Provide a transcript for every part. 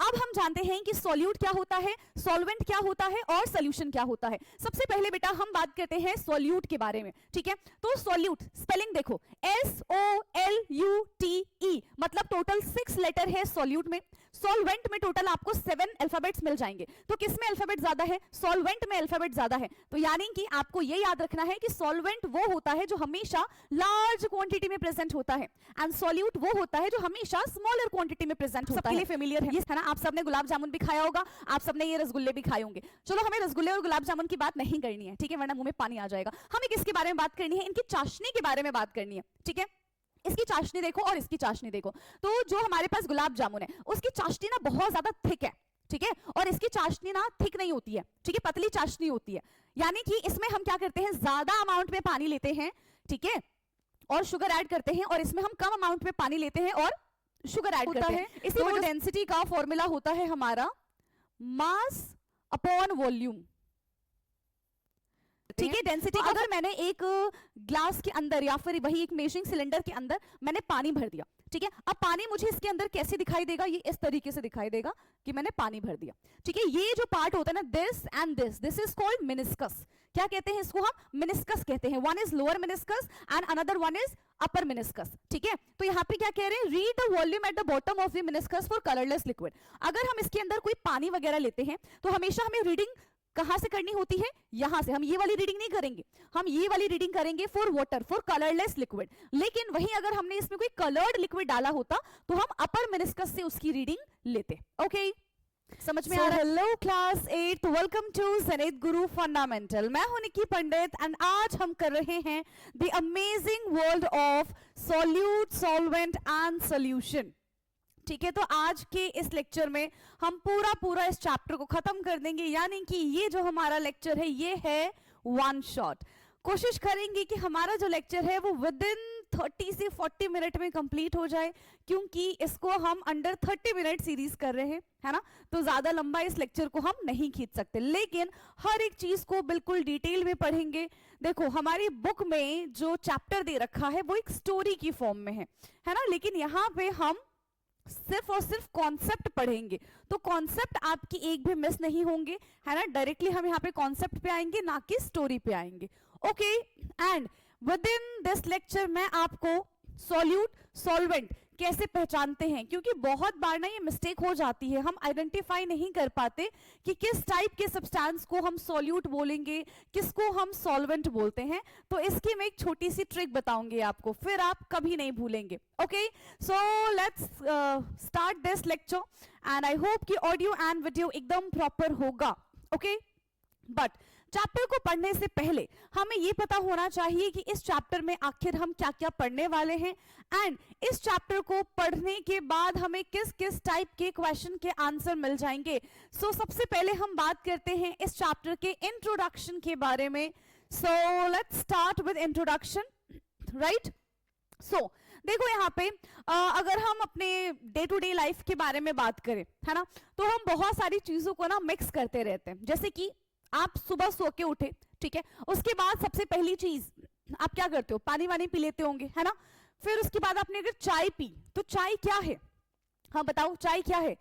अब हम जानते हैं कि सॉल्यूट क्या होता है, सॉल्वेंट क्या होता है और सोल्यूशन क्या होता है। सबसे पहले बेटा हम बात करते हैं सॉल्यूट के बारे में, ठीक है। तो सॉल्यूट स्पेलिंग देखो, SOLUTE, मतलब टोटल 6 लेटर है सॉल्यूट में। सॉल्वेंट में टोटल आपको 7 अल्फाबेट्स मिल जाएंगे। तो किसमें अल्फाबेट ज्यादा है? सॉल्वेंट में अल्फाबेट ज्यादा है। तो यानी कि आपको ये याद रखना है कि सॉल्वेंट वो होता है जो हमेशा लार्ज क्वांटिटी में प्रेजेंट होता है, एंड सॉल्यूट वो होता है जो हमेशा स्मॉलर क्वांटिटी में प्रेजेंट होता है। सबके लिए फेमिलियर है ना, आप सबने गुलाब जामुन भी खाया होगा, आप सबने ये रसगुल्ले भी खाए होंगे। चलो हमें रसगुल्ले और गुलाब जामुन की बात नहीं करनी है, ठीक है, वरना मुंह में पानी आ जाएगा। हमें किसके बारे में बात करनी है? इनकी चाशनी के बारे में बात करनी है, ठीक है। इसकी चाशनी देखो और इसकी चाशनी देखो। तो जो हमारे पास गुलाब जामुन है उसकी चाशनी ना बहुत ज्यादा थिक है, ठीक है, और इसकी चाशनी ना थिक नहीं होती है, ठीक है, पतली चाशनी होती है। यानी कि इसमें हम क्या करते हैं, ज्यादा अमाउंट में पानी लेते हैं, ठीक है, और शुगर ऐड करते हैं, और इसमें हम कम अमाउंट में पानी लेते हैं और शुगर ऐड करते हैं। इसी वजह डेंसिटी का फॉर्मूला होता है हमारा मास अपॉन वॉल्यूम, ठीक है। डेंसिटी अगर मैंने एक ग्लास के अंदर या फिर वही एक मेजरिंग सिलेंडर के अंदर मैंने पानी भर दिया, ठीक है, अब पानी मुझे इसके अंदर कैसे दिखाई देगा? ये इस तरीके से दिखाई देगा कि मैंने पानी भर दिया, ठीक है। ये जो पार्ट होता है ना, this and this is called meniscus. क्या कहते हैं इसको? हम मेनिस्कस कहते हैं। One is lower meniscus and another one is upper meniscus, ठीक है। तो यहाँ पे क्या कह रहे हैं? Read the volume at the bottom of the meniscus for colourless liquid. अगर हम इसके अंदर कोई पानी वगैरह लेते हैं तो हमेशा हमें रीडिंग कहां से करनी होती है? यहां से। हम ये वाली रीडिंग नहीं करेंगे, हम ये वाली रीडिंग करेंगे for water, for colourless liquid. लेकिन वहीं अगर हमने इसमें कोई कलर्ड लिक्विड डाला होता तो हम अपर मेनिस्कस से उसकी रीडिंग लेते। ओके, समझ में आ रहा है? Hello class 8, welcome to Zenith Guru fundamental. मैं हूं निकी पंडित एंड आज हम कर रहे हैं the amazing world of solute, solvent and solution, ठीक है। तो आज के इस लेक्चर में हम पूरा इस चैप्टर को खत्म कर देंगे, यानी कि ये जो हमारा लेक्चर है ये है वन शॉट। कोशिश करेंगे कि हमारा जो लेक्चर है वो विद इन 30 से 40 मिनट में कंप्लीट हो जाए, क्योंकि इसको हम अंडर 30 मिनट सीरीज कर रहे हैं, है ना। तो ज्यादा लंबा इस लेक्चर को हम नहीं खींच सकते, लेकिन हर एक चीज को बिल्कुल डिटेल में पढ़ेंगे। देखो हमारी बुक में जो चैप्टर दे रखा है वो एक स्टोरी की फॉर्म में है ना, लेकिन यहाँ पे हम सिर्फ और सिर्फ कॉन्सेप्ट पढ़ेंगे। तो कॉन्सेप्ट आपकी एक भी मिस नहीं होंगे, है ना। डायरेक्टली हम यहाँ पे कॉन्सेप्ट पे आएंगे, ना कि स्टोरी पे आएंगे। Okay, and with in this lecture मैं आपको सॉल्यूट, सॉल्वेंट कैसे पहचानते हैं, क्योंकि बहुत बार ना ये मिस्टेक हो जाती है, हम आइडेंटिफाई नहीं कर पाते कि किस टाइप के सब्सटेंस को हम सॉल्यूट बोलेंगे, किसको हम सॉल्वेंट बोलते हैं। तो इसकी मैं एक छोटी सी ट्रिक बताऊंगी आपको, फिर आप कभी नहीं भूलेंगे। Okay, so let's start this lecture and I hope कि ऑडियो एंड वीडियो एकदम प्रॉपर होगा। ओके, बट चैप्टर को पढ़ने से पहले हमें यह पता होना चाहिए कि इस चैप्टर में आखिर हम क्या क्या पढ़ने वाले हैं, एंड इस चैप्टर को पढ़ने के बाद हमें किस किस टाइप के क्वेश्चन के आंसर मिल जाएंगे। सो सबसे पहले हम बात करते हैं इस चैप्टर के इंट्रोडक्शन के बारे में। So let's start with introduction, right. So देखो यहाँ पे अगर हम अपने डे टू डे लाइफ के बारे में बात करें, है ना, तो हम बहुत सारी चीजों को ना मिक्स करते रहते हैं। जैसे कि आप सुबह सो के उठे, ठीक है, उसके बाद सबसे पहली चीज आप क्या करते हो? पानी वानी पी लेते होंगे, है ना। फिर उसके बाद आपने अगर चाय पी, तो चाय क्या है? हाँ बताओ, चाय क्या है?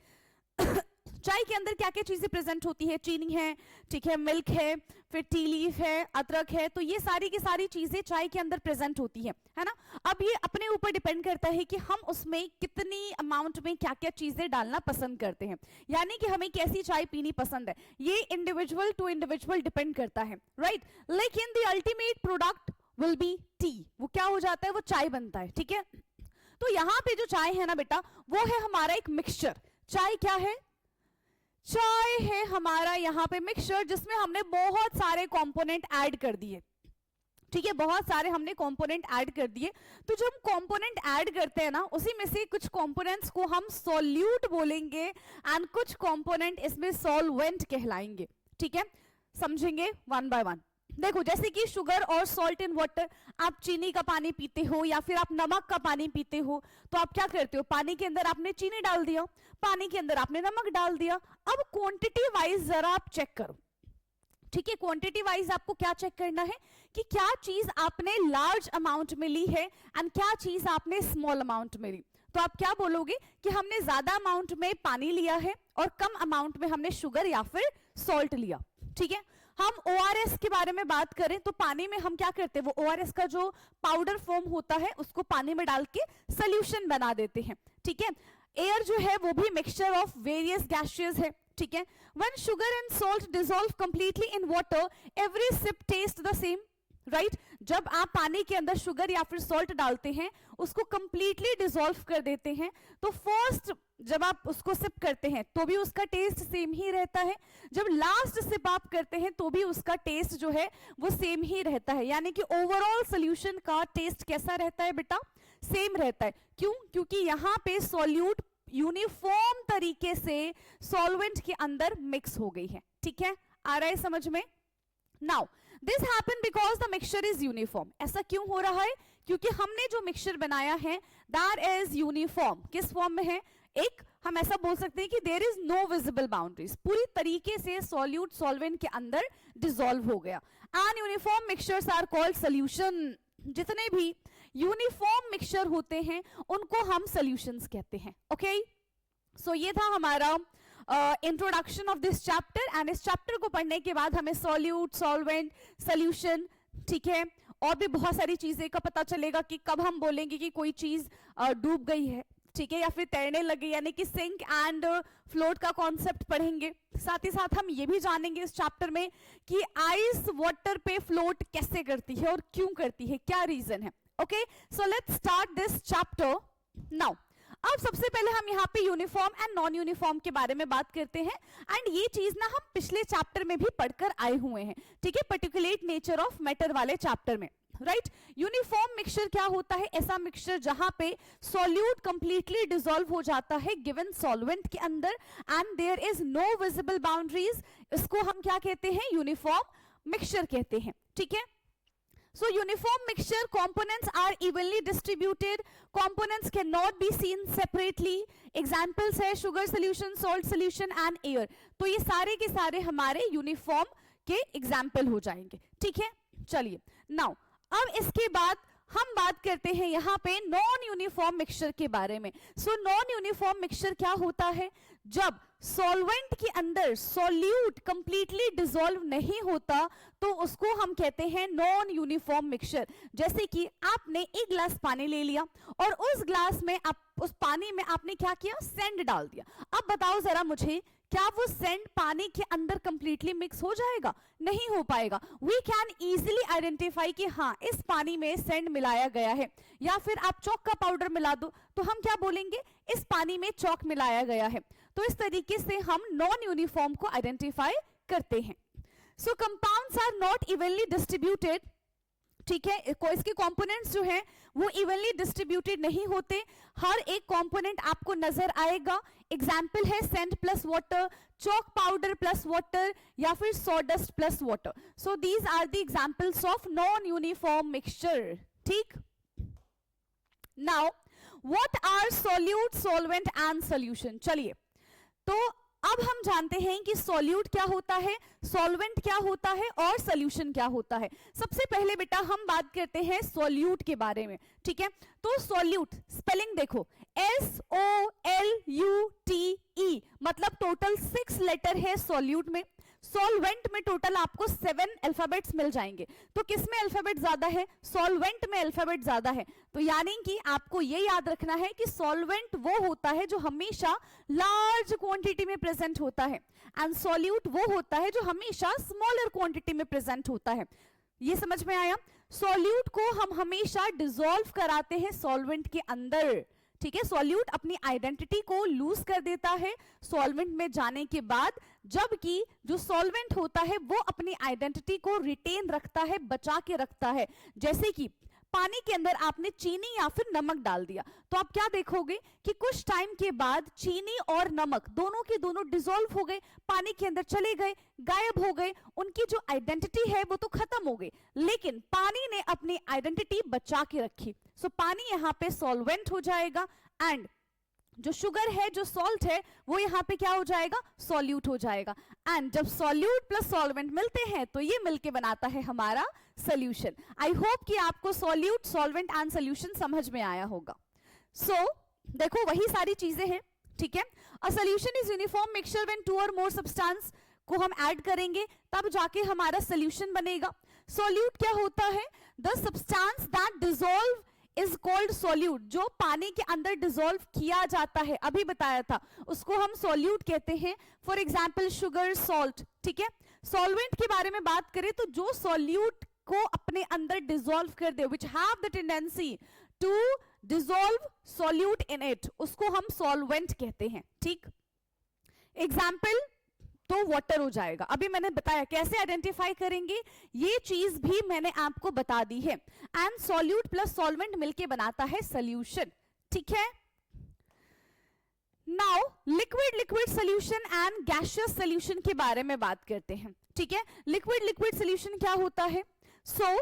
चाय के अंदर क्या क्या चीजें प्रेजेंट होती है? चीनी है, ठीक है, मिल्क है, फिर टी लीफ है, अदरक है, तो ये सारी की सारी चीजें चाय के अंदर प्रेजेंट होती है ना। अब ये अपने ऊपर डिपेंड करता है कि हम उसमें कितनी अमाउंट में क्या क्या चीजें डालना पसंद करते हैं, यानी कि हमें कैसी चाय पीनी पसंद है, ये इंडिविजुअल टू इंडिविजुअल डिपेंड करता है, राइट। लेकिन the ultimate product will be T. वो क्या हो जाता है? वो चाय बनता है, ठीक है। तो यहाँ पे जो चाय है ना बेटा, वो है हमारा एक मिक्सचर। चाय क्या है? चाय है हमारा यहाँ पे मिक्सचर, जिसमें हमने बहुत सारे कंपोनेंट ऐड कर दिए, ठीक है, बहुत सारे हमने कंपोनेंट ऐड कर दिए। तो जब हम कंपोनेंट ऐड करते हैं ना, उसी में से कुछ कंपोनेंट्स को हम सॉल्यूट बोलेंगे एंड कुछ कंपोनेंट इसमें सॉल्वेंट कहलाएंगे, ठीक है। समझेंगे वन बाय वन। देखो जैसे कि शुगर और सॉल्ट इन वाटर, आप चीनी का पानी पीते हो या फिर आप नमक का पानी पीते हो, तो आप क्या करते हो? पानी के अंदर आपने चीनी डाल दिया, पानी के अंदर आपने नमक डाल दिया। अब क्वांटिटी वाइज जरा आप चेक करो, ठीक है। क्वांटिटी वाइज आपको क्या चेक करना है कि क्या चीज आपने लार्ज अमाउंट में ली है एंड क्या चीज आपने स्मॉल अमाउंट में ली। तो आप क्या बोलोगे कि हमने ज्यादा अमाउंट में पानी लिया है और कम अमाउंट में हमने शुगर या फिर सॉल्ट लिया। ठीक है, हम ORS के बारे में बात करें तो पानी में हम क्या करते हैं, वो ORS का जो पाउडर फॉर्म होता है उसको पानी में डाल के सोल्यूशन बना देते हैं। ठीक है, एयर जो है वो भी मिक्सचर ऑफ वेरियस गैसेस है। ठीक है, when sugar and salt dissolve completely in water every sip taste the same, right? जब आप पानी के अंदर शुगर या फिर सॉल्ट डालते हैं, उसको कंप्लीटली डिसॉल्व कर देते हैं, तो फर्स्ट जब आप उसको सिप करते हैं तो भी उसका टेस्ट सेम ही रहता है, जब लास्ट सिप आप करते हैं तो भी उसका टेस्ट जो है वो सेम ही रहता है। यानी कि ओवरऑल सॉल्यूशन का टेस्ट कैसा रहता है बेटा, सेम रहता है। क्यों? क्योंकि यहाँ पे सॉल्यूट यूनिफॉर्म तरीके से सॉल्वेंट के अंदर मिक्स हो गई है। ठीक है, आ रहा है समझ में? Now this happen because the mixture is uniform. ऐसा क्यों हो रहा है? क्योंकि हमने जो मिक्सचर बनाया है दैट इज यूनिफॉर्म। किस फॉर्म में है? एक हम ऐसा बोल सकते हैं कि there is no visible boundaries, पूरी तरीके से सॉल्यूट सॉल्वेंट के अंदर डिसॉल्व हो गया। And uniform mixtures are called solution. जितने भी यूनिफॉर्म मिक्सचर होते हैं उनको हम सॉल्यूशंस कहते हैं। ओके, सो ये था हमारा introduction of this chapter. And इस चैप्टर को पढ़ने के बाद हमें सॉल्यूट, सॉल्वेंट, सॉल्यूशन, ठीक है, और भी बहुत सारी चीजें का पता चलेगा कि कब हम बोलेंगे कि कोई चीज डूब गई है, ठीक है, या फिर तैरने लगी, यानी कि सिंक एंड फ्लोट का कॉन्सेप्ट पढ़ेंगे। साथ ही साथ हम ये भी जानेंगे इस चैप्टर में कि आइस वाटर पे फ्लोट कैसे करती है और क्यों करती है, क्या रीजन है। Okay, so let's start this chapter now. अब सबसे पहले हम यहाँ पे यूनिफॉर्म एंड नॉन यूनिफॉर्म के बारे में बात करते हैं। एंड ये चीज ना हम पिछले चैप्टर में भी पढ़कर आए हुए हैं, ठीक है, पर्टिकुलेट नेचर ऑफ मैटर वाले चैप्टर में, राइट? यूनिफॉर्म मिक्सचर क्या होता है? ऐसा मिक्सचर जहां पे सॉल्यूट कंप्लीटली डिसॉल्व हो जाता है गिवन सॉल्वेंट के अंदर and there is no visible boundaries. इसको हम क्या कहते हैं? यूनिफॉर्म मिक्सचर कहते हैं। ठीक है, so uniform mixture components are evenly distributed, components cannot be seen separately, examples है sugar solution, salt solution and air। तो ये सारे के सारे हमारे यूनिफॉर्म के एग्जाम्पल हो जाएंगे। ठीक है, चलिए नाउ अब इसके बाद हम बात करते हैं यहाँ पे नॉन यूनिफॉर्म मिक्सचर के बारे में। सो नॉन यूनिफॉर्म मिक्सचर क्या होता है? जब सॉल्वेंट के अंदर सॉल्यूट कंप्लीटली डिसॉल्व नहीं होता तो उसको हम कहते हैं नॉन यूनिफॉर्म मिक्सचर। जैसे कि आपने एक गिलास पानी ले लिया और उस ग्लास में आप उस पानी में आपने क्या किया? सैंड डाल दिया। अब बताओ जरा मुझे, क्या वो सैंड पानी के अंदर कंप्लीटली मिक्स हो जाएगा? नहीं हो पाएगा। वी कैन इजीली आइडेंटिफाई कि हाँ इस पानी में सैंड मिलाया गया है, या फिर आप चॉक का पाउडर मिला दो तो हम क्या बोलेंगे? इस पानी में चॉक मिलाया गया है। तो इस तरीके से हम नॉन यूनिफॉर्म को आइडेंटिफाई करते हैं। So compounds are not evenly distributed, ठीक है, इसके कंपोनेंट्स जो हैं वो इवनली डिस्ट्रीब्यूटेड नहीं होते। हर एक कंपोनेंट आपको नजर आएगा। एग्जाम्पल है sand plus water, chalk powder plus water, या फिर sawdust plus water. So these are the examples of non uniform mixture. ठीक, now what are solute, solvent and solution. चलिए, तो अब हम जानते हैं कि सॉल्यूट क्या होता है, सॉल्वेंट क्या होता है और सॉल्यूशन क्या होता है। सबसे पहले बेटा हम बात करते हैं सॉल्यूट के बारे में। ठीक है, तो सॉल्यूट स्पेलिंग देखो, SOLUTE, मतलब टोटल 6 लेटर है सॉल्यूट में। सॉल्वेंट में टोटल आपको 7 अल्फाबेट्स मिल जाएंगे। तो किसमें अल्फाबेट ज्यादा है? सॉल्वेंट में अल्फाबेट ज्यादा है। तो यानी कि आपको ये याद रखना है कि सॉल्वेंट वो होता है जो हमेशा लार्ज क्वांटिटी में प्रेजेंट होता है एंड सॉल्यूट वो होता है जो हमेशा स्मॉलर क्वांटिटी में प्रेजेंट होता है। ये समझ में आया? सॉल्यूट को हम हमेशा डिसॉल्व कराते हैं सॉल्वेंट के अंदर। ठीक है, सॉल्यूट अपनी आइडेंटिटी को लूज कर देता है सॉल्वेंट में जाने के बाद, जबकि जो सॉल्वेंट होता है वो अपनी आइडेंटिटी को रिटेन रखता है, बचा के रखता है। जैसे कि पानी के अंदर आपने चीनी या फिर नमक डाल दिया तो आप क्या देखोगे कि कुछ टाइम के बाद चीनी और नमक दोनों के दोनों डिसॉल्व हो गए, पानी के अंदर चले गए, गायब हो गए, उनकी जो आइडेंटिटी है वो तो खत्म हो गई, लेकिन पानी ने अपनी आइडेंटिटी बचा के रखी। सो पानी यहाँ पे सॉल्वेंट हो जाएगा एंड जो शुगर है, जो सॉल्ट है, वो यहाँ पे क्या हो जाएगा? सॉल्यूट हो जाएगा। एंड जब सॉल्यूट प्लस सॉल्वेंट मिलते हैं तो ये मिलके बनाता है हमारा सॉल्यूशन। आई होप कि आपको सॉल्यूट, सॉल्वेंट एंड सॉल्यूशन समझ में आया होगा। सो देखो वही सारी चीजें हैं, ठीक है। A solution is uniform mixture when two or more substance को हम ऐड करेंगे तब जाके हमारा सोल्यूशन बनेगा। सोल्यूट क्या होता है? The substance that dissolve is called solute. जो पानी के अंदर डिसॉल्व किया जाता है, अभी बताया था, उसको हम सोल्यूट कहते हैं। फॉर एग्जाम्पल शुगर, सॉल्ट, ठीक है। सॉल्वेंट के बारे में बात करें तो जो सोल्यूट को अपने अंदर डिसॉल्व कर दे, which have the tendency to dissolve solute in it, उसको हम सॉल्वेंट कहते हैं, ठीक। एग्जाम्पल तो वाटर हो जाएगा। अभी मैंने बताया कैसे आइडेंटिफाई करेंगे, ये चीज भी मैंने आपको बता दी है। एंड सॉल्यूट प्लस सॉल्वेंट मिलके बनाता है सॉल्यूशन, ठीक है। Now liquid liquid solution and gaseous solution के बारे में बात करते हैं, ठीक है। लिक्विड लिक्विड सॉल्यूशन क्या होता है? सो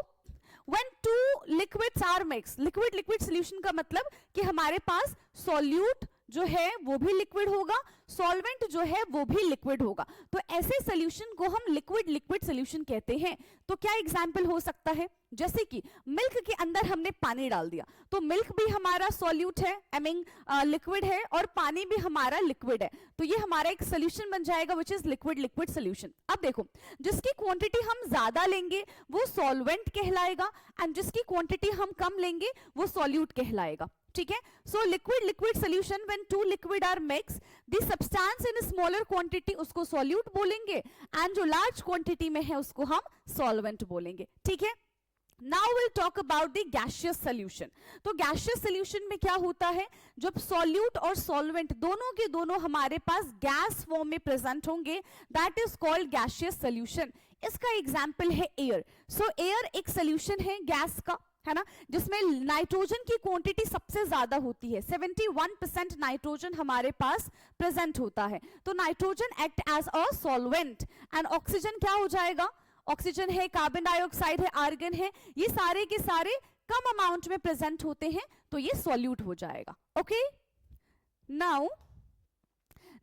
when two liquids are mixed, liquid liquid solution का मतलब कि हमारे पास सॉल्यूट जो है वो भी लिक्विड होगा, सॉल्वेंट जो है वो भी लिक्विड होगा। तो ऐसे सॉल्यूशन को हम लिक्विड लिक्विड सॉल्यूशन कहते हैं। तो क्या एग्जांपल हो सकता है? जैसे कि मिल्क के अंदर हमने पानी डाल दिया तो मिल्क भी हमारा सॉल्यूट है, आई मीन लिक्विड है, और पानी भी हमारा लिक्विड है। तो ये हमारा एक सॉल्यूशन बन जाएगा which is liquid liquid solution. अब देखो, जिसकी क्वांटिटी हम ज्यादा लेंगे वो सॉल्वेंट कहलाएगा, एंड जिसकी क्वांटिटी हम कम लेंगे वो सॉल्यूट कहलाएगा, ठीक है। So liquid liquid solution when two liquid are mix, the substance in smaller quantity उसको सॉल्यूट बोलेंगे, एंड जो लार्ज क्वांटिटी में है उसको हम सॉल्वेंट बोलेंगे, ठीक है। Now we'll talk about the gaseous solution. तो gaseous solution में क्या होता है? जब solute और solvent दोनों के दोनों हमारे पास गैस फॉर्म में प्रेजेंट होंगे, that is called gaseous solution. इसका एग्जाम्पल है एयर। सो एयर एक सोल्यूशन है गैस का, है ना, जिसमें नाइट्रोजन की क्वांटिटी सबसे ज्यादा होती है। 71% नाइट्रोजन हमारे पास प्रेजेंट होता है। तो nitrogen act as a solvent, and oxygen क्या हो जाएगा? ऑक्सीजन है, कार्बन डाइऑक्साइड है, आर्गन है, ये सारे के सारे कम अमाउंट में प्रेजेंट होते हैं, तो ये सॉल्यूट हो जाएगा, ओके। नाउ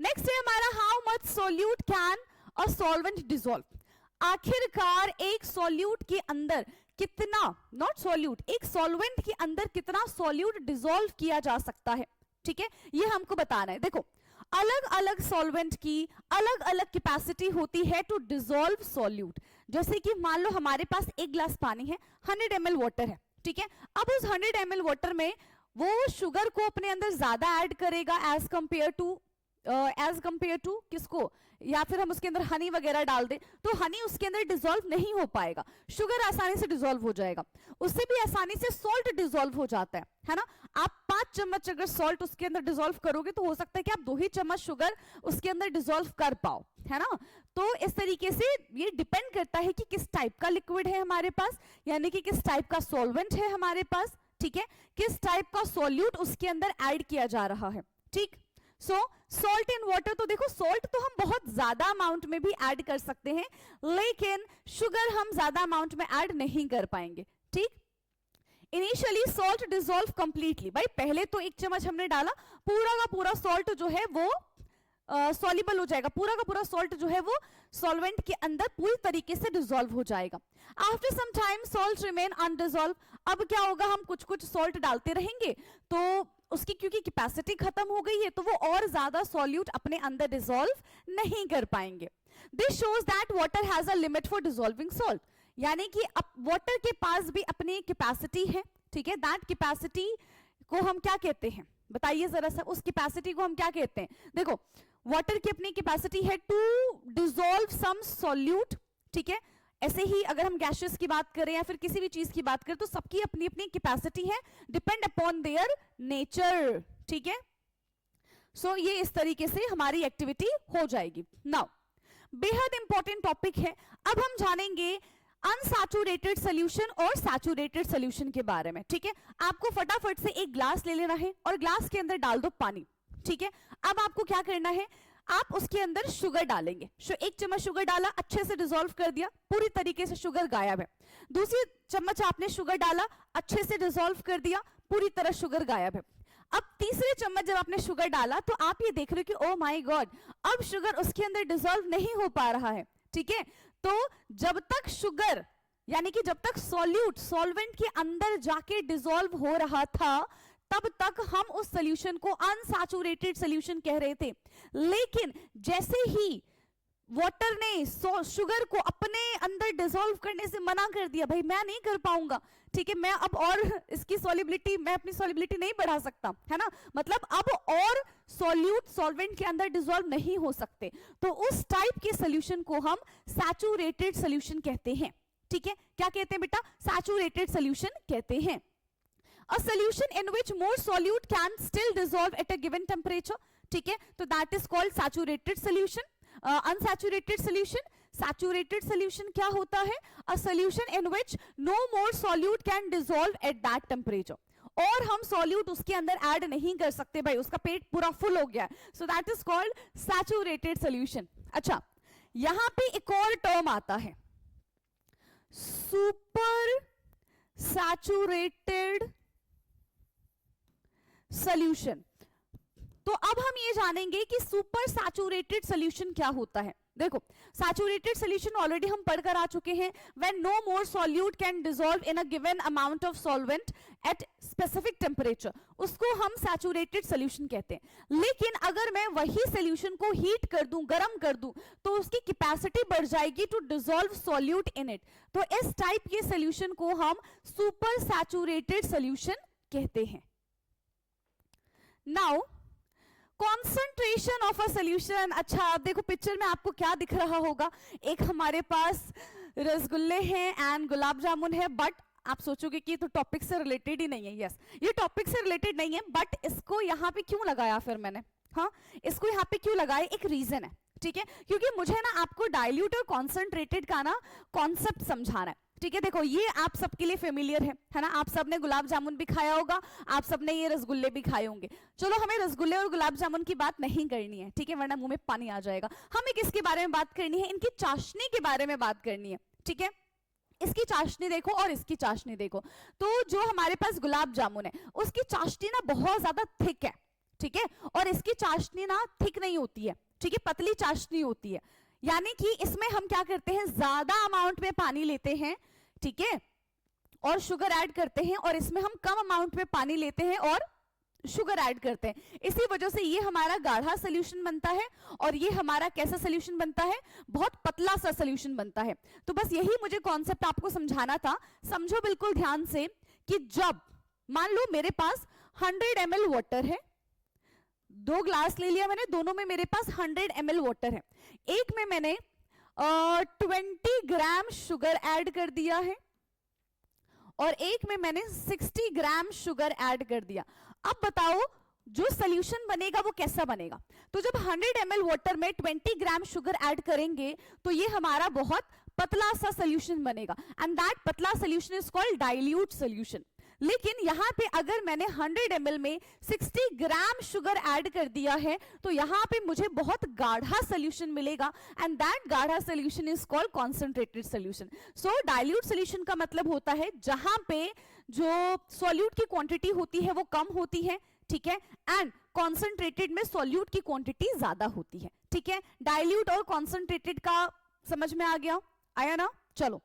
नेक्स्ट है हमारा how much solute can a solvent dissolve. आखिरकार एक सॉल्यूट के अंदर कितना, नॉट सॉल्यूट, एक सॉल्वेंट के अंदर कितना सॉल्यूट डिसॉल्व किया जा सकता है, ठीक है, ये हमको बताना है। देखो अलग अलग सॉल्वेंट की अलग अलग कैपेसिटी होती है टू डिसॉल्व सॉल्यूट। जैसे कि मान लो हमारे पास एक ग्लास पानी है, 100 ml वाटर है, ठीक है। अब उस 100 ml वाटर में वो शुगर को अपने अंदर ज्यादा ऐड करेगा एज कंपेयर टू किसको, या फिर हम उसके अंदर हनी वगैरह डाल दें तो हनी उसके अंदर डिसॉल्व नहीं हो पाएगा, शुगर आसानी से डिसॉल्व हो जाएगा। उससे भी आसानी से सॉल्ट डिसॉल्व हो जाता है ना। आप 5 चम्मच अगर सॉल्ट उसके अंदर डिसॉल्व करोगे तो हो सकता है कि आप 2 ही चम्मच शुगर उसके अंदर डिसॉल्व कर पाओ, है ना। तो इस तरीके से ये डिपेंड करता है कि किस टाइप का लिक्विड है हमारे पास, यानी कि किस टाइप का सॉल्वेंट है हमारे पास, ठीक है, किस टाइप का सॉल्यूट उसके अंदर ऐड किया जा रहा है, ठीक। सो सॉल्ट इन वाटर, तो देखो सॉल्ट तो हम बहुत ज्यादा अमाउंट में भी ऐड कर सकते हैं, लेकिन शुगर हम ज्यादा अमाउंट में ऐड नहीं कर पाएंगे, ठीक। इनिशियली सॉल्ट डिसॉल्व कंप्लीटली, भाई पहले तो 1 चम्मच हमने डाला, पूरा का पूरा सॉल्ट जो है वो सॉल्युबल हो जाएगा, पूरा का पूरा सॉल्ट जो है वो सॉल्वेंट के अंदर पूरी तरीके से डिसॉल्व हो जाएगा। After some time salt remain undissolved. अब क्या होगा, हम कुछ कुछ सॉल्ट डालते रहेंगे तो उसकी क्योंकि कैपेसिटी खत्म हो गई है तो वो और ज्यादा सॉल्यूट अपने अंदर डिसॉल्व नहीं कर पाएंगे। This shows that water has a limit for dissolving salt, यानी कि अब वाटर के पास भी अपनी कैपेसिटी है, ठीक है। दैट कैपेसिटी को हम क्या कहते हैं, बताइए जरा सा, उस कैपेसिटी को हम क्या कहते हैं? देखो वाटर की अपनी कैपेसिटी है टू डिसॉल्व सम सॉल्यूट, ठीक है। ऐसे ही अगर हम गैसेस की बात करें या फिर किसी भी चीज की बात करें तो सबकी अपनी अपनी कैपेसिटी है, डिपेंड अपॉन देयर नेचर, ठीक है। सो ये इस तरीके से हमारी एक्टिविटी हो जाएगी। नाउ बेहद इंपॉर्टेंट टॉपिक है, अब हम जानेंगे अनसैचुरेटेड सॉल्यूशन और सैचुरेटेड सॉल्यूशन के बारे में, ठीक है। आपको फटाफट से एक ग्लास ले लेना है और ग्लास के अंदर डाल दो पानी, ठीक है। अब आपको क्या करना है, आप उसके अंदर शुगर डालेंगे। 1 चम्मच शुगर डाला, अच्छे से डिसॉल्व कर दिया, पूरी तरीके से शुगर गायब है। दूसरी चम्मच आपने शुगर डाला, अच्छे से डिसॉल्व कर दिया, पूरी तरह शुगर गायब है। अब तीसरे चम्मच जब आपने शुगर डाला तो आप ये देख रहे हो कि ओ माय गॉड, अब शुगर उसके अंदर डिसॉल्व नहीं हो पा रहा है, ठीक है। तो जब तक शुगर, यानी कि जब तक सॉल्यूट सॉल्वेंट के अंदर जाके डिसॉल्व हो रहा था तब तक हम उस सोल्यूशन को अनसैचुरेटेड सोल्यूशन कह रहे थे। लेकिन जैसे ही वाटर ने शुगर को अपने अंदर डिसॉल्व करने से मना कर दिया, भाई मैं नहीं कर पाऊंगा, ठीक है, मैं अब और इसकी सॉल्युबिलिटी, मैं अपनी सॉल्युबिलिटी नहीं बढ़ा सकता, है ना, मतलब अब और सॉल्यूट सॉल्वेंट के अंदर डिसॉल्व नहीं हो सकते, तो उस टाइप के सोल्यूशन को हम सैचुरेटेड सोल्यूशन कहते हैं। ठीक है, क्या कहते हैं बेटा? सैचुरेटेड सोल्यूशन कहते हैं। A solution in which more solute can still dissolve at a given temperature, ठीक है, तो that is called saturated solution. Unsaturated solution, saturated solution क्या होता है? A solution in which no more solute can dissolve at that temperature. और हम solute उसके अंदर ऐड नहीं कर सकते, भाई उसका पेट पूरा फुल हो गया, so that is called saturated solution. अच्छा, यहां पे एक और टर्म आता है, सुपर सैचुरेटेड सॉल्यूशन। तो अब हम ये जानेंगे कि सुपर सैचुरेटेड सॉल्यूशन क्या होता है। देखो, सैचुरेटेड सॉल्यूशन ऑलरेडी हम पढ़कर आ चुके हैं, when no more solute can dissolve in a given amount of solvent at specific temperature, उसको हम सैचुरेटेड सॉल्यूशन कहते हैं। लेकिन अगर मैं वही सॉल्यूशन को हीट कर दूं, गर्म कर दूं, तो उसकी कैपेसिटी बढ़ जाएगी to dissolve solute in it, तो इस टाइप के सॉल्यूशन को हम सुपर सैचुरेटेड सॉल्यूशन कहते हैं। Now concentration of a solution. अच्छा, अब देखो पिक्चर में आपको क्या दिख रहा होगा, एक हमारे पास रसगुल्ले हैं एंड गुलाब जामुन है, बट आप सोचोगे कि ये तो टॉपिक से रिलेटेड ही नहीं है। यस, ये टॉपिक से रिलेटेड नहीं है, बट इसको यहाँ पे क्यों लगाया फिर मैंने? हाँ, इसको यहाँ पे क्यों लगाया? एक रीजन है, ठीक है, क्योंकि मुझे ना आपको डाइल्यूट और कॉन्सेंट्रेटेड का ना कॉन्सेप्ट समझाना है। ठीक है, देखो ये आप सबके लिए फेमिलियर है ना, आप सबने गुलाब जामुन भी खाया होगा, आप सबने ये रसगुल्ले भी खाए होंगे। चलो, हमें रसगुल्ले और गुलाब जामुन की बात नहीं करनी है, ठीक है, वरना मुंह में पानी आ जाएगा। हमें किसके बारे में बात करनी है? इनकी चाशनी के बारे में बात करनी है। ठीक है, इसकी चाशनी देखो और इसकी चाशनी देखो, तो जो हमारे पास गुलाब जामुन है उसकी चाशनी ना बहुत ज्यादा थिक है, ठीक है, और इसकी चाशनी ना थिक नहीं होती है, ठीक है, पतली चाशनी होती है। यानी कि इसमें हम क्या करते हैं, ज्यादा अमाउंट में पानी लेते हैं, ठीक है, और शुगर ऐड करते हैं, और इसमें हम कम अमाउंट में पानी लेते हैं और शुगर ऐड करते हैं। इसी वजह से ये हमारा गाढ़ा सोल्यूशन बनता है और ये हमारा कैसा सोल्यूशन बनता है? बहुत पतला सा सोल्यूशन बनता है। तो बस यही मुझे कॉन्सेप्ट आपको समझाना था। समझो बिल्कुल ध्यान से कि जब मान लो मेरे पास 100 ml वाटर है, 2 ग्लास ले लिया मैंने, दोनों में मेरे पास 100 ml वाटर है, एक में मैंने 20 ग्राम शुगर ऐड कर दिया है और एक में मैंने 60 ग्राम शुगर ऐड कर दिया। अब बताओ जो सोल्यूशन बनेगा वो कैसा बनेगा? तो जब 100 ml वाटर में 20 ग्राम शुगर ऐड करेंगे तो ये हमारा बहुत पतला सा सोल्यूशन बनेगा, एंड दैट पतला solution is called dilute solution. लेकिन यहां पे अगर मैंने 100 ml में 60 ग्राम शुगर ऐड कर दिया है तो यहां पे मुझे बहुत गाढ़ा सोल्यूशन मिलेगा, एंड दैट गाढ़ा solution is called concentrated solution. So dilute solution का मतलब होता है जहां पे जो सॉल्यूट की क्वांटिटी होती है वो कम होती है, ठीक है, एंड कॉन्सेंट्रेटेड में सॉल्यूट की क्वांटिटी ज्यादा होती है। ठीक है, डाइल्यूट और कॉन्सेंट्रेटेड का समझ में आ गया? आया ना? चलो,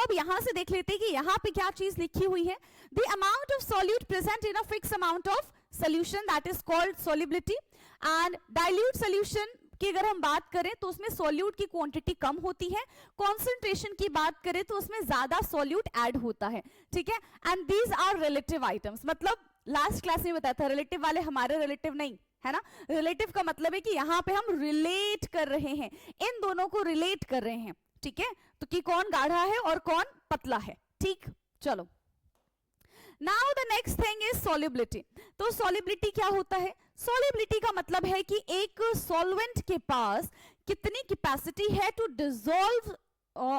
अब यहां से देख लेते हैं कि यहां पे क्या चीज लिखी हुई है। The amount of solute present in a fix amount of solution that is called solubility. And dilute solution की अगर हम बात करें तो उसमें सॉल्यूट की क्वांटिटी कम होती है, कॉन्सेंट्रेशन की बात करें तो उसमें ज्यादा सॉल्यूट ऐड होता है। ठीक है, and these are relative items, मतलब लास्ट क्लास में बताया था रिलेटिव वाले हमारे रिलेटिव नहीं है ना। रिलेटिव का मतलब है कि यहां पे हम रिलेट कर रहे हैं, इन दोनों को रिलेट कर रहे हैं। ठीक है, तो कि कौन गाढ़ा है और कौन पतला है। ठीक, चलो, now the next thing is solubility. तो सॉल्युबिलिटी क्या होता है? सॉल्युबिलिटी का मतलब है कि एक सॉल्वेंट के पास कितनी कैपेसिटी है to dissolve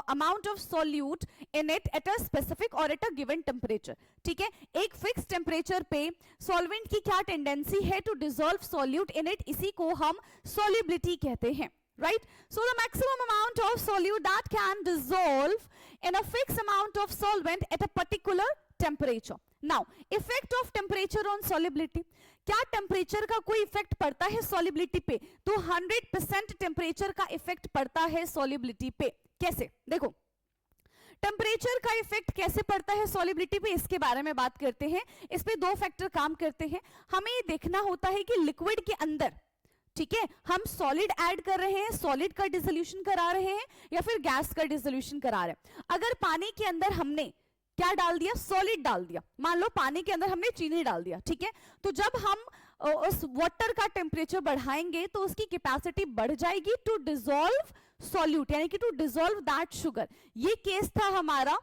amount of solute in it at a specific और एट अ गिवन टेम्परेचर। ठीक है, एक फिक्स टेम्परेचर पे सॉल्वेंट की क्या टेंडेंसी है to dissolve solute in it, इसी को हम सॉल्युबिलिटी कहते हैं। Right? So the maximum amount of solute that can dissolve in a fixed amount of solvent at a particular temperature. Now, effect of temperature on solubility. क्या temperature का कोई effect पड़ता है सॉल्युबिलिटी पे? तो 100% टेम्परेचर का इफेक्ट पड़ता है सॉल्युबिलिटी पे। कैसे? देखो, टेम्परेचर का इफेक्ट कैसे पड़ता है सॉलिबिलिटी पे, इसके बारे में बात करते हैं। इस पे दो फैक्टर काम करते हैं। हमें ये देखना होता है कि लिक्विड के अंदर, ठीक है, हम सॉलिड ऐड कर रहे हैं, सॉलिड का डिसोल्यूशन करा रहे हैं या फिर गैस का डिसोल्यूशन करा रहे हैं। अगर पानी के अंदर हमने क्या डाल दिया, सॉलिड डाल दिया, मान लो पानी के अंदर हमने चीनी डाल दिया, ठीक है, तो जब हम उस वाटर का टेम्परेचर बढ़ाएंगे तो उसकी कैपेसिटी बढ़ जाएगी टू डिसॉल्व सॉल्यूट, यानी कि टू डिसॉल्व दैट शुगर। ये केस था हमारा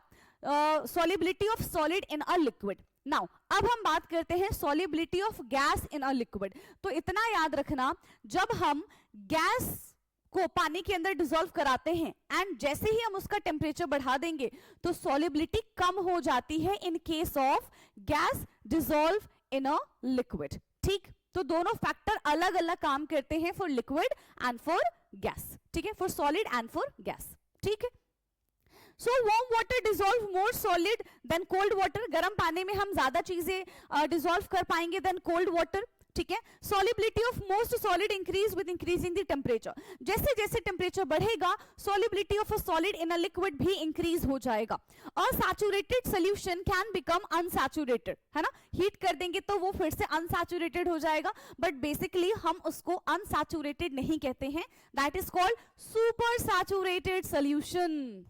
solubility of solid in a liquid. Now अब हम बात करते हैं solubility of gas in a liquid. तो इतना याद रखना, जब हम गैस को पानी के अंदर डिसॉल्व कराते हैं एंड जैसे ही हम उसका टेम्परेचर बढ़ा देंगे तो सॉलिबिलिटी कम हो जाती है in case of gas dissolve in a liquid. ठीक, तो दोनों फैक्टर अलग अलग काम करते हैं for liquid and for gas, ठीक है, for solid and for gas. ठीक है, सो वार्म वाटर डिसॉल्व मोर सॉलिड देन कोल्ड वाटर। गर्म पानी में हम ज्यादा चीजें डिसॉल्व कर पाएंगे देन कोल्ड वाटर। ठीक है, solubility of most solid increase with increasing the temperature. जैसे जैसे टेम्परेचर बढ़ेगा solubility of a solid in a liquid भी इंक्रीज हो जाएगा। और saturated solution can become unsaturated, है ना, हीट कर देंगे तो वो फिर से अनसैचुरेटेड हो जाएगा, बट बेसिकली हम उसको अनसैचुरेटेड नहीं कहते हैं, that is called super saturated solution.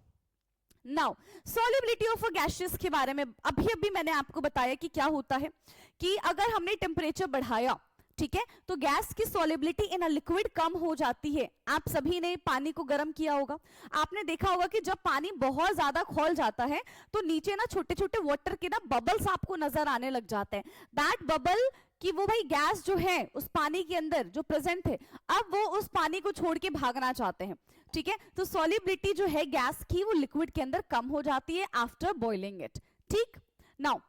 Now solubility of a gases के बारे में अभी मैंने आपको बताया कि क्या होता है कि अगर हमने टेम्परेचर बढ़ाया, ठीक है, तो गैस की सॉलिबिलिटी इन अ लिक्विड कम हो जाती है। आप सभी ने पानी को गर्म किया होगा, आपने देखा होगा कि जब पानी बहुत ज्यादा खौल जाता है तो नीचे ना छोटे छोटे वाटर के ना बबल्स आपको नजर आने लग जाते हैं। दैट बबल कि वो भाई गैस जो है उस पानी के अंदर जो प्रेजेंट है, अब वो उस पानी को छोड़ के भागना चाहते हैं। ठीक है, तो सॉलिबिलिटी जो है गैस की वो लिक्विड के अंदर कम हो जाती है आफ्टर बॉइलिंग इट। ठीक, now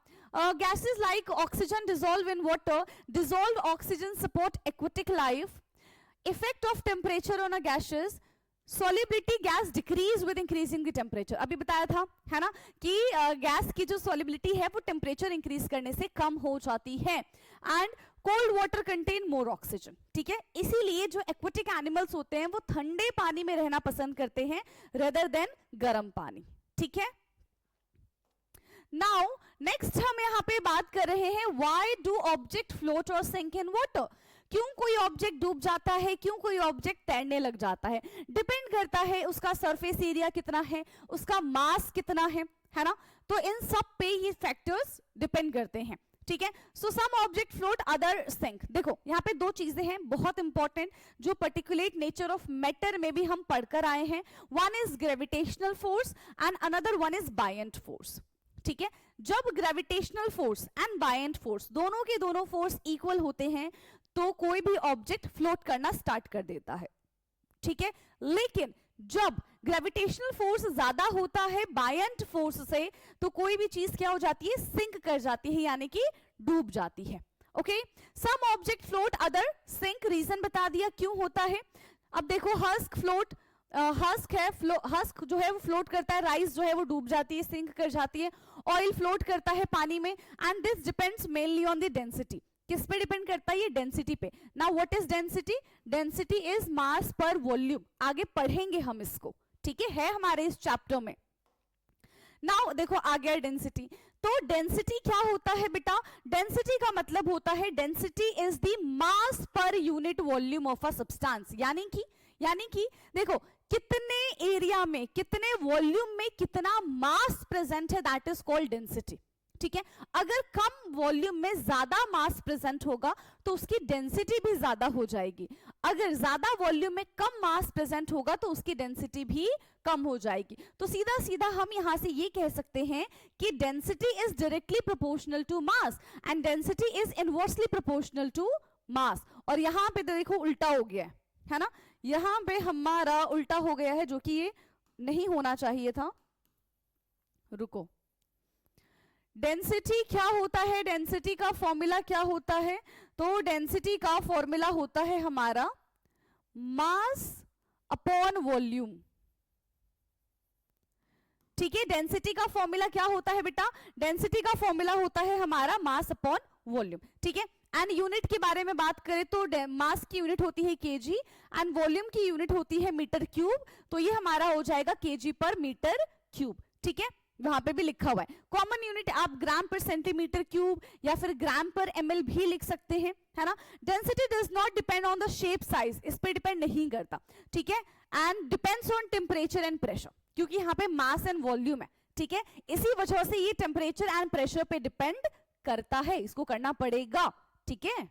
gases like oxygen dissolve in water. Dissolved oxygen support aquatic life. Effect of temperature on a gases. Solubility gas decrease with increasing the temperature. अभी बताया था, है ना, कि गैस की जो सॉलिबिलिटी है वो टेम्परेचर इंक्रीज करने से कम हो जाती है। And cold water contain more oxygen. ठीक है, इसीलिए जो एक्वेटिक एनिमल्स होते हैं वो ठंडे पानी में रहना पसंद करते हैं रेदर देन गर्म पानी। ठीक है, नाउ नेक्स्ट हम यहाँ पे बात कर रहे हैं व्हाई डू ऑब्जेक्ट फ्लोट और सिंक इन वाटर। क्यों कोई ऑब्जेक्ट डूब जाता है, क्यों कोई ऑब्जेक्ट तैरने लग जाता है, डिपेंड करता है उसका सरफेस एरिया कितना है, उसका मास कितना है ना, तो इन सब पे ये फैक्टर्स डिपेंड करते हैं। ठीक है, so some object float other sink. देखो यहाँ पे दो चीजें हैं बहुत इंपॉर्टेंट जो पर्टिकुलेट नेचर ऑफ मैटर में भी हम पढ़कर आए हैं। One is gravitational force and another one is buoyant force. ठीक है, जब gravitational force and buoyant force दोनों के दोनों फोर्स इक्वल होते हैं तो कोई भी ऑब्जेक्ट फ्लोट करना स्टार्ट कर देता है। ठीक है, लेकिन जब ग्रेविटेशनल फोर्स ज्यादा होता है बायंट फोर्स से तो कोई भी चीज क्या हो जाती है, सिंक कर जाती है, यानी कि डूब जाती है। Okay, some object float other sink. Reason बता दिया क्यों होता है। अब देखो हस्क फ्लोट, हस्क है, हस्क जो है वो फ्लोट करता है, राइस जो है वो डूब जाती है, सिंक कर जाती है, ऑयल फ्लोट करता है पानी में। And this depends mainly on the density. किस पे डिपेंड करता है, ये डेंसिटी पे। Now what is density? Density is mass per volume. आगे पढ़ेंगे हम इसको, ठीक है हमारे इस चैप्टर में। नाउ देखो आ गया डेंसिटी। तो डेंसिटी क्या होता है बेटा? डेंसिटी का मतलब होता है density is the mass per unit volume of a substance. यानी कि देखो कितने एरिया में, कितने वॉल्यूम में कितना मास प्रेजेंट है, दैट इज कॉल्ड डेंसिटी। ठीक है, अगर कम वॉल्यूम में ज्यादा मास प्रेजेंट होगा तो उसकी डेंसिटी भी ज्यादा हो जाएगी। अगर ज्यादा वॉल्यूम में कम मास प्रेजेंट होगा तो उसकी डेंसिटी भी कम हो जाएगी। तो सीधा सीधा हम यहां से ये कह सकते हैं कि density is directly proportional to mass and density is inversely proportional to mass. और यहां पे देखो उल्टा हो गया है ना, यहां पे हमारा उल्टा हो गया है जो कि ये नहीं होना चाहिए था। रुको, डेंसिटी क्या होता है, डेंसिटी का फॉर्मूला क्या होता है? तो डेंसिटी का फॉर्मूला होता है हमारा मास अपॉन वॉल्यूम। ठीक है, डेंसिटी का फॉर्मूला क्या होता है बेटा? डेंसिटी का फॉर्मूला होता है हमारा मास अपॉन वॉल्यूम। ठीक है, एंड यूनिट के बारे में बात करें तो मास की यूनिट होती है केजी एंड वॉल्यूम की यूनिट होती है मीटर क्यूब। तो ये हमारा हो जाएगा केजी पर मीटर क्यूब। ठीक है, वहां पे भी लिखा हुआ है। कॉमन यूनिट आप ग्राम पर सेंटीमीटर क्यूब या फिर ग्राम पर ml भी लिख सकते हैं, है ना। Density does not depend on the shape size, इस पे डिपेंड नहीं करता, ठीक है। And depends on temperature and pressure, क्योंकि यहाँ पे मास एंड वॉल्यूम है, ठीक है, इसी वजह से ये टेम्परेचर एंड प्रेशर पे डिपेंड करता है, इसको करना पड़ेगा, ठीक है।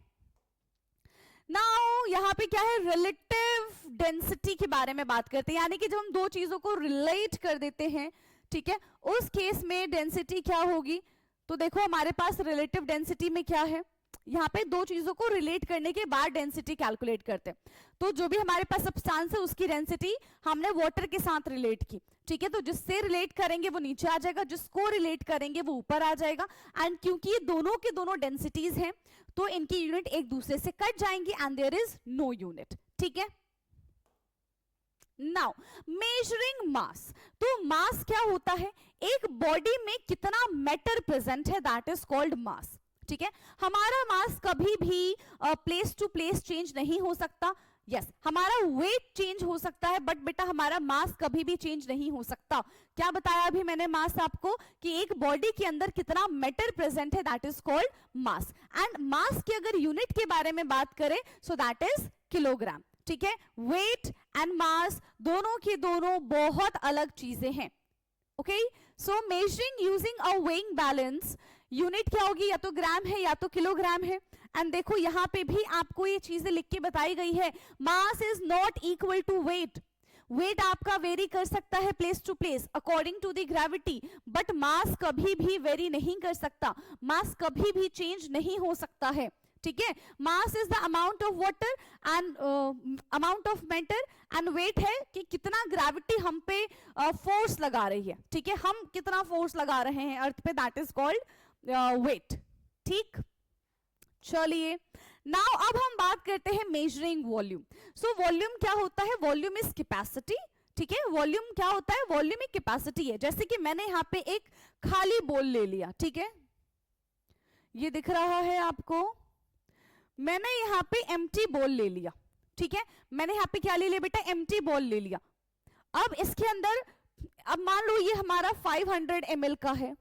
नाउ यहाँ पे क्या है, रिलेटिव डेंसिटी के बारे में बात करते हैं, यानी कि जब हम दो चीजों को रिलेट कर देते हैं, ठीक है, उस केस में डेंसिटी क्या होगी। तो देखो हमारे पास रिलेटिव डेंसिटी में क्या है, यहाँ पे दो चीजों को रिलेट करने के बाद डेंसिटी कैलकुलेट करते हैं। तो जो भी हमारे पास सब्सटेंस है उसकी डेंसिटी हमने वाटर के साथ रिलेट की, ठीक है, तो जिससे रिलेट करेंगे वो नीचे आ जाएगा, जिसको रिलेट करेंगे वो ऊपर आ जाएगा। एंड क्योंकि ये दोनों के दोनों डेंसिटीज हैं तो इनकी यूनिट एक दूसरे से कट जाएंगी and there is no unit, ठीक है। नाउ मेजरिंग मास, तो मास क्या होता है, एक बॉडी में कितना मैटर प्रेजेंट है, दैट इज कॉल्ड मास, ठीक है। हमारा मास कभी भी प्लेस टू प्लेस चेंज नहीं हो सकता, यस हमारा वेट चेंज हो सकता है, बट बेटा हमारा मास कभी भी चेंज नहीं हो सकता। क्या बताया अभी मैंने मास आपको, कि एक बॉडी के अंदर कितना मैटर प्रेजेंट है, that is called mass. And mass की अगर यूनिट के बारे में बात करें सो दैट इज किलोग्राम, ठीक है। वेट एंड मास दोनों के दोनों बहुत अलग चीजें हैं, okay. So measuring using a weighing balance, unit क्या होगी, या तो ग्राम है या तो किलोग्राम है। एंड देखो यहाँ पे भी आपको ये चीजें लिख के बताई गई है, mass is not equal to weight. Weight आपका वेरी कर सकता है place to place according to the gravity, but mass कभी भी वेरी नहीं कर सकता, मास कभी भी चेंज नहीं हो सकता है, ठीक है। Mass is the amount of water and amount of matter, and weight है कि कितना ग्रेविटी हम पे फोर्स लगा रही है, ठीक है, हम कितना फोर्स लगा रहे हैं अर्थ पे, दैट इज कॉल्ड वेट, ठीक। चलिए नाउ अब हम बात करते हैं मेजरिंग वॉल्यूम। सो वॉल्यूम क्या होता है, वॉल्यूम इज कैपेसिटी, ठीक है। वॉल्यूम क्या होता है, वॉल्यूम एक कैपेसिटी है। जैसे कि मैंने यहाँ पे एक खाली बोल ले लिया, ठीक है, ये दिख रहा है आपको, मैंने यहाँ पे एम्प्टी बॉल ले लिया, ठीक है, मैंने यहाँ पे क्या ले लिया बेटा, एम्प्टी बॉल ले लिया। अब इसके अंदर, अब मान लो ये हमारा 500 ml का है,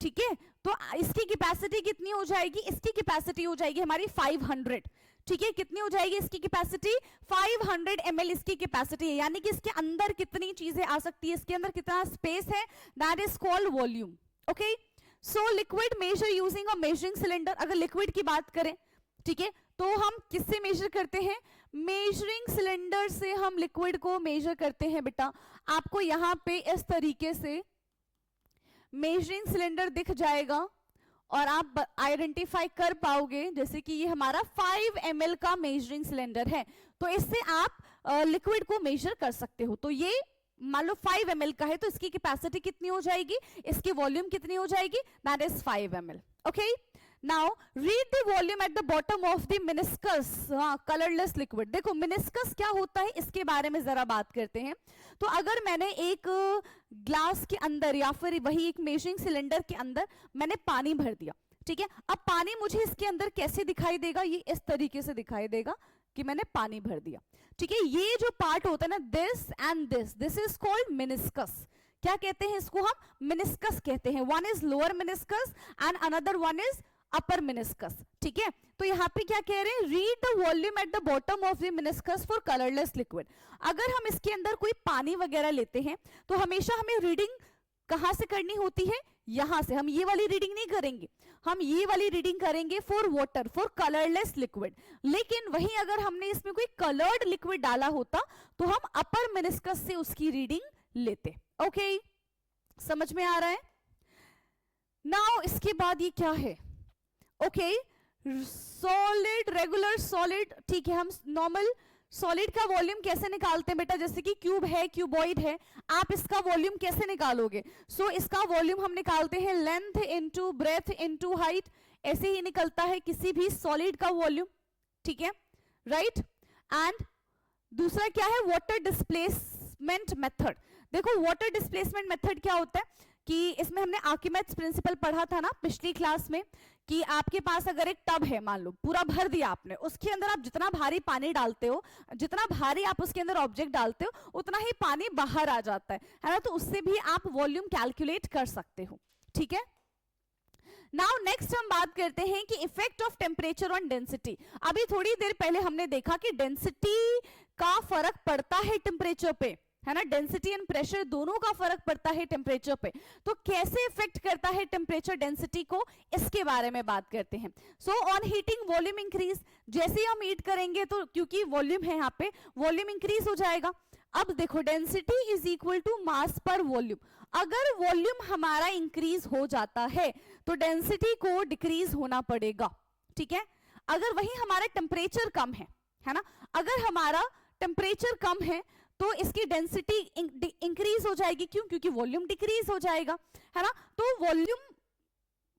ठीक है, तो इसकी कैपेसिटी कितनी हो जाएगी, इसकी कैपेसिटी हो जाएगी हमारी 500, ठीक है, कितनी हो जाएगी इसकी कैपेसिटी, 500 ml इसकी कैपेसिटी है, यानी कि इसके अंदर कितनी चीजें आ सकती है, इसके अंदर कितना स्पेस है, that is called volume, okay. So liquid measure using a measuring cylinder, अगर लिक्विड की बात करें, ठीक है, तो हम किससे मेजर करते हैं, मेजरिंग सिलेंडर से हम लिक्विड को मेजर करते हैं बेटा। आपको यहाँ पे इस तरीके से मेजरिंग सिलेंडर दिख जाएगा और आप आइडेंटिफाई कर पाओगे, जैसे कि ये हमारा 5 ml का मेजरिंग सिलेंडर है, तो इससे आप लिक्विड को मेजर कर सकते हो। तो ये मान लो 5 ml का है, तो इसकी कैपेसिटी कितनी हो जाएगी, इसकी वॉल्यूम कितनी हो जाएगी, that is 5 ml, okay. Now read the volume at the bottom of the meniscus colourless liquid. देखो मिनिस्कस क्या होता है, इसके बारे में जरा बात करते हैं। तो अगर मैंने एक ग्लास के अंदर या फिर वही एक मेजरिंग सिलेंडर के अंदर मैंने पानी भर दिया, ठीक है, अब पानी मुझे इसके अंदर कैसे दिखाई देगा, ये इस तरीके से दिखाई देगा कि मैंने पानी भर दिया, ठीक है। ये जो पार्ट होता है ना, this and this is called meniscus. क्या कहते हैं इसको, हम मिनिस्कस कहते हैं। One is lower meniscus and another one is upper meniscus, ठीक है। तो यहाँ पे क्या कह रहे हैं, read the volume at the bottom of the meniscus for colourless liquid. अगर हम इसके अंदर कोई पानी वगैरह लेते हैं तो हमेशा हमें रीडिंग कहां से करनी होती है, यहां से। हम ये वाली रीडिंग नहीं करेंगे, हम ये वाली रीडिंग करेंगे for water, for colourless liquid. लेकिन वहीं अगर हमने इसमें कोई कलर्ड लिक्विड डाला होता तो हम अपर मिनिस्कस से उसकी रीडिंग लेते, ओके। समझ में आ रहा है। नाउ इसके बाद ये क्या है, ओके, सॉलिड, रेगुलर सॉलिड, ठीक है। हम नॉर्मल सॉलिड का वॉल्यूम कैसे निकालते हैं बेटा, जैसे कि क्यूब है, क्यूबॉइड है, आप इसका वॉल्यूम कैसे निकालोगे, सो इसका वॉल्यूम हम निकालते हैं length into breadth into height, ऐसे ही निकलता है किसी भी सॉलिड का वॉल्यूम, ठीक है, राइट। एंड दूसरा क्या है, वाटर डिस्प्लेसमेंट मेथड। देखो वाटर डिस्प्लेसमेंट मेथड क्या होता है कि इसमें हमने आर्किमेड्स प्रिंसिपल पढ़ा था ना पिछली क्लास में, कि आपके पास अगर एक टब है, मान लो पूरा भर दिया आपने, उसके अंदर आप जितना भारी पानी डालते हो, जितना भारी आप उसके अंदर ऑब्जेक्ट डालते हो, उतना ही पानी बाहर आ जाता है ना, तो उससे भी आप वॉल्यूम कैलकुलेट कर सकते हो, ठीक है। नाउ नेक्स्ट हम बात करते हैं कि effect of temperature on density. अभी थोड़ी देर पहले हमने देखा कि डेंसिटी का फर्क पड़ता है टेम्परेचर पे, है ना, डेंसिटी एंड प्रेशर दोनों का फर्क पड़ता है टेम्परेचर पे। तो कैसे इफेक्ट करता है टेम्परेचर डेंसिटी को, इसके बारे में बात करते हैं। So on heating volume increase, जैसे ही हम हीट करेंगे तो क्योंकि वॉल्यूम है यहाँ पे, वॉल्यूम इंक्रीज हो जाएगा। अब देखो density is equal to mass per volume. अगर वॉल्यूम हमारा इंक्रीज हो जाता है तो डेंसिटी को डिक्रीज होना पड़ेगा, ठीक है। अगर वही हमारा टेम्परेचर कम है ना, अगर हमारा टेम्परेचर कम है तो इसकी डेंसिटी इंक्रीज हो जाएगी। क्यों? क्योंकि वॉल्यूम डिक्रीज हो जाएगा, है ना। तो वॉल्यूम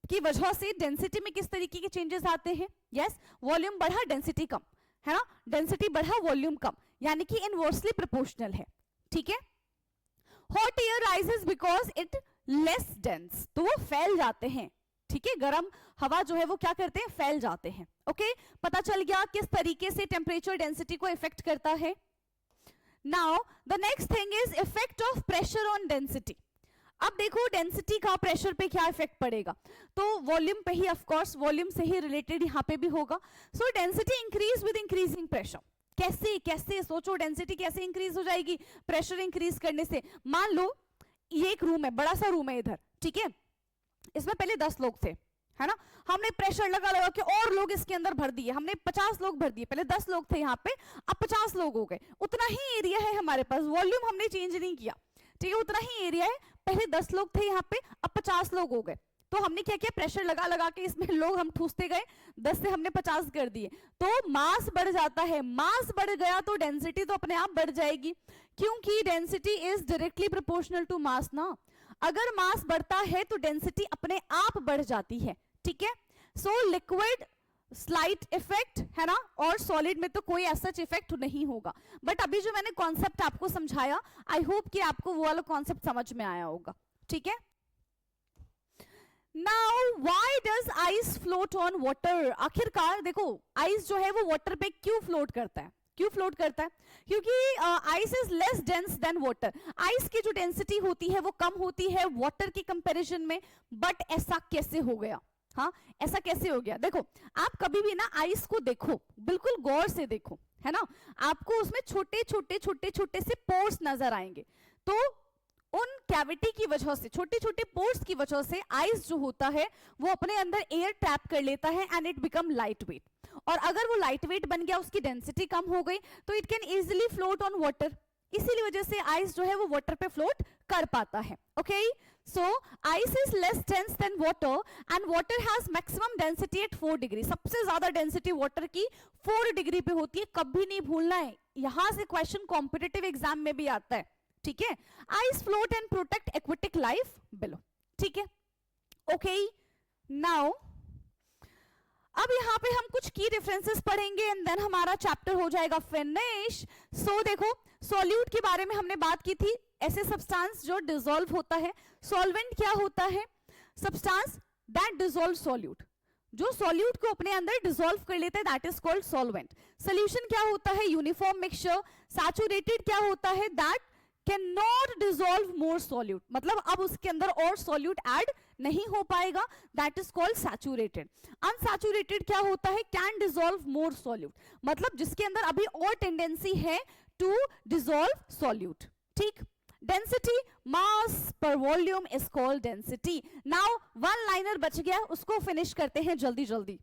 की वजह से डेंसिटी में किस तरीके के चेंजेस आते हैं? यस, वॉल्यूम बढ़ा डेंसिटी कम, है ना, डेंसिटी बढ़ा वॉल्यूम कम, यानी कि इनवर्सली प्रोपोर्शनल है, ठीक है। Hot air rises because it less dense, तो वो फैल जाते हैं, ठीक है। गर्म हवा जो है वो क्या करते हैं? फैल जाते हैं। ओके, पता चल गया किस तरीके से टेम्परेचर डेंसिटी को इफेक्ट करता है। Now the next thing is effect of pressure on density. अब देखो डेंसिटी का प्रेशर पे क्या इफेक्ट पड़ेगा, तो वॉल्यूम पे ही, ऑफ कोर्स वॉल्यूम से ही रिलेटेड यहाँ पे भी होगा। सो density increase with increasing pressure. कैसे कैसे सोचो, डेंसिटी कैसे इंक्रीज हो जाएगी प्रेशर इंक्रीज करने से? मान लो ये एक रूम है, बड़ा सा रूम है इधर, ठीक है, इसमें पहले 10 लोग थे, है ना, हमने प्रेशर लगा लगा के और लोग इसके अंदर भर दिए, हमने 50 लोग भर दिए, पहले 10 लोग थे यहाँ पे, अब 50 लोग हो गए। उतना ही एरिया है हमारे पास, वॉल्यूम हमने चेंज नहीं किया, ठीक है, उतना ही एरिया है। पहले 10 लोग थे यहाँ पे, अब 50 लोग हो गए। तो हमने क्या किया? प्रेशर लगा लगा के इसमें लोग हम ठूसते गए, 10 से हमने 50 कर दिए, तो मास बढ़ जाता है। मास बढ़ गया तो डेंसिटी तो अपने आप बढ़ जाएगी, क्योंकि density is directly proportional to mass ना। अगर मास बढ़ता है तो डेंसिटी अपने आप बढ़ जाती है, ठीक है। सो लिक्विड स्लाइट इफेक्ट, है ना, और सॉलिड में तो कोई ऐसा इफेक्ट नहीं होगा। बट अभी जो मैंने कॉन्सेप्ट आपको समझाया, आई होप कि आपको वो वाला कॉन्सेप्ट समझ में आया होगा, ठीक है। Now, why does ice float on water? आखिरकार देखो आइस जो है वो वाटर पे क्यों फ्लोट करता है? क्यों फ्लोट करता है? क्योंकि ice is less dense then water. Ice की जो डेंसिटी होती है वो कम होती है वाटर के कंपैरिजन में। बट ऐसा कैसे हो गया? हाँ, ऐसा कैसे हो गया? देखो आप कभी भी ना आइस को देखो, बिल्कुल गौर से देखो, है ना, आपको उसमें छोटे छोटे छोटे छोटे से पोर्स नजर आएंगे। तो उन कैविटी की वजह से, छोटे छोटे पोर्स की वजह से आइस जो होता है वो अपने अंदर एयर ट्रैप कर लेता है and it become light weight. और अगर वो लाइट वेट बन गया, उसकी डेंसिटी कम हो गई, तो it can easily float on water. इसीलिए वजह से आइस जो है वो वाटर पे फ्लोट कर पाता है। Okay, so ice is less dense then water and water has maximum density at 4 degree. सबसे ज्यादा डेंसिटी वाटर की 4 डिग्री पे होती है। कभी नहीं भूलना है, यहां से क्वेश्चन कॉम्पिटिटिव एग्जाम में भी आता है, ठीक है। Ice float and protect aquatic life below, ठीक है। ओके, नाउ अब यहाँ पे हम कुछ की डिफरेंसेस पढ़ेंगे एंड देन हमारा चैप्टर हो जाएगा फिनिश। सो देखो सॉल्यूट के बारे में हमने बात की थी, ऐसे सब्सटेंस जो डिसॉल्व होता है। सॉल्वेंट क्या होता है? सब्सटेंस दैट डिसॉल्व सॉल्यूट, जो सॉल्यूट को अपने अंदर डिसॉल्व कर लेता है, that is called solvent. Solution क्या होता है? Uniform mixture. सैचुरेटेड क्या होता है? That can not dissolve more solute, मतलब अब उसके अंदर और सॉल्यूट ऐड नहीं हो पाएगा, that is called saturated. Unsaturated क्या होता है? कैन डिसॉल्व मोर सॉल्यूट, मतलब जिसके अंदर अभी और टेंडेंसी है टू डिसॉल्व सॉल्यूट, ठीक। Density, mass per volume is called density. Now one liner बच गया, उसको फिनिश करते हैं जल्दी जल्दी।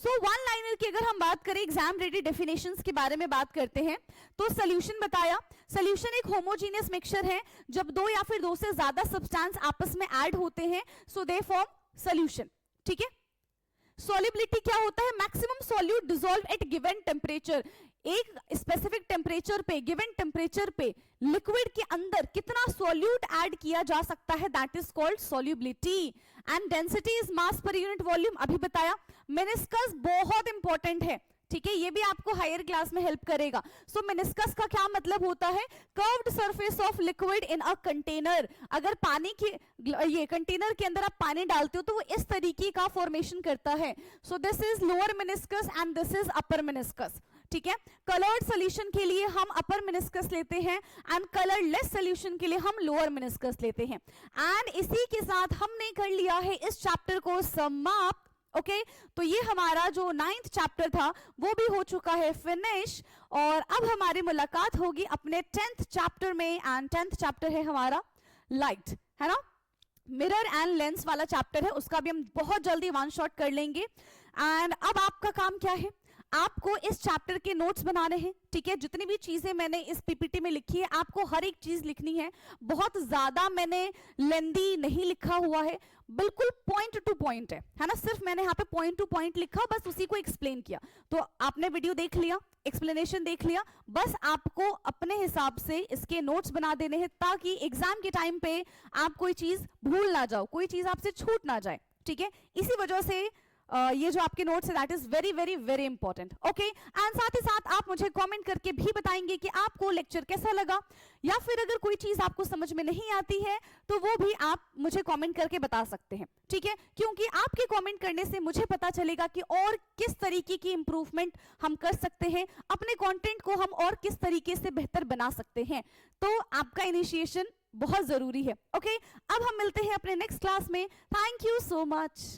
सो वन लाइनर की अगर हम बात करें, एग्जाम रेडी डेफिनेशंस के बारे में बात करते हैं, तो सॉल्यूशन बताया। सॉल्यूशन एक होमोजीनियस मिक्सचर है, जब दो या फिर दो से ज्यादा सब्सटेंस आपस में ऐड होते हैं, सो दे फॉर्म सॉल्यूशन, ठीक है। सॉल्युबिलिटी क्या होता है? Maximum solute dissolve at given temperature. एक स्पेसिफिक टेम्परेचर पे, गिवन टेम्परेचर पे लिक्विड के अंदर कितना सॉल्यूट ऐड किया जा सकता है, that is called solubility. And density is mass per unit volume, अभी बताया। मेनिस्कस बहुत इंपॉर्टेंट है, ठीक है, ये भी आपको हायर क्लास में हेल्प करेगा। सो मेनिस्कस का क्या मतलब होता है? Curved surface of liquid in a container. अगर पानी की ये कंटेनर के अंदर आप पानी डालते हो तो वो इस तरीके का फॉर्मेशन करता है। So this is lower meniscus and this is upper meniscus. ठीक है, कलर्ड सॉल्यूशन के लिए हम अपर मेनिस्कस लेते हैं एंड कलरलेस सॉल्यूशन के लिए हम लोअर मेनिस्कस लेते हैं। एंड इसी के साथ हमने कर लिया है इस चैप्टर को समाप्त। ओके, तो ये हमारा जो 9th चैप्टर था वो भी हो चुका है फिनिश, और अब हमारी मुलाकात होगी अपने 10th चैप्टर में। एंड 10th चैप्टर है हमारा लाइट, है ना, मिरर एंड लेंस वाला चैप्टर है, उसका भी हम बहुत जल्दी वन शॉट कर लेंगे। एंड अब आपका काम क्या है? आपको इस चैप्टर के नोट्स बनाने हैं। ठीक है, जितनी भी चीजें मैंने इस पीपीटी में लिखी है आपको हर एक चीज लिखनी है। बहुत ज्यादा मैंने लेंदी नहीं लिखा हुआ है, बिल्कुल पॉइंट टू पॉइंट है ना। सिर्फ मैंने यहाँ पे पॉइंट टू पॉइंट लिखा, बस उसी को एक्सप्लेन किया। तो आपने वीडियो देख लिया, एक्सप्लेनेशन देख लिया, बस आपको अपने हिसाब से इसके नोट्स बना देने हैं ताकि एग्जाम के टाइम पे आप कोई चीज भूल ना जाओ, कोई चीज आपसे छूट ना जाए। ठीक है, इसी वजह से ये जो आपके नोट्स है that is very very very important. Okay, and साथ ही साथ आप मुझे कमेंट करके भी बताएंगे कि आपको लेक्चर कैसा लगा, या फिर अगर कोई चीज आपको समझ में नहीं आती है तो वो भी आप मुझे कमेंट करके बता सकते हैं। ठीक है, क्योंकि आपके कमेंट करने से मुझे पता चलेगा कि और किस तरीके की इंप्रूवमेंट हम कर सकते हैं, अपने कंटेंट को हम और किस तरीके से बेहतर बना सकते हैं। तो आपका इनिशिएशन बहुत जरूरी है। ओके, अब हम मिलते हैं अपने नेक्स्ट क्लास में। Thank you so much.